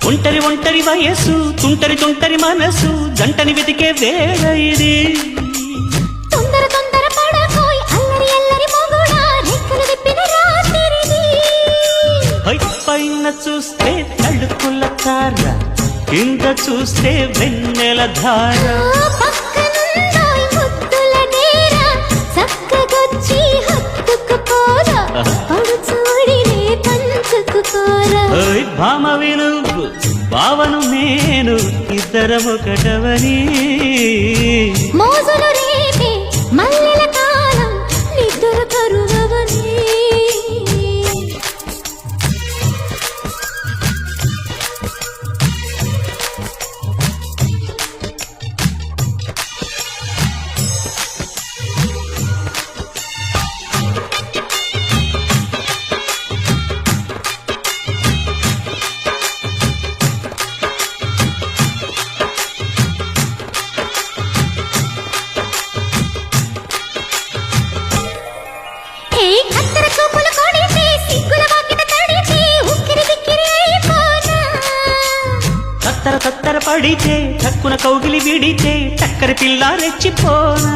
ఒంటరి ఒంటరి వయస్సు తుంటరి తుంటరి మనసు జంటని వెతికే వేళ ఇది తొందర తొందర పడకోయ్ అల్లరి అల్లరి మొగుడా రెక్కలు విప్పిన రాత్రిది పైన చూస్తే తడుకుల తార కింద చూస్తే వెన్నెల ధార పక్కనుందోయ్ ముద్దుల డేర చక్కగొచ్చి హత్తుకుపోరా పడుచూడినే పంచుకుపోరా భామ వినుగు భావను నేను ఇద్దరమొకటవని మోజులు రేపే మల్లెల కాలం నిద్ర కరుగవని తత్తర పడితే చక్కున కౌగిలి విడితే చక్కర పిల్ల రెచ్చిపోనా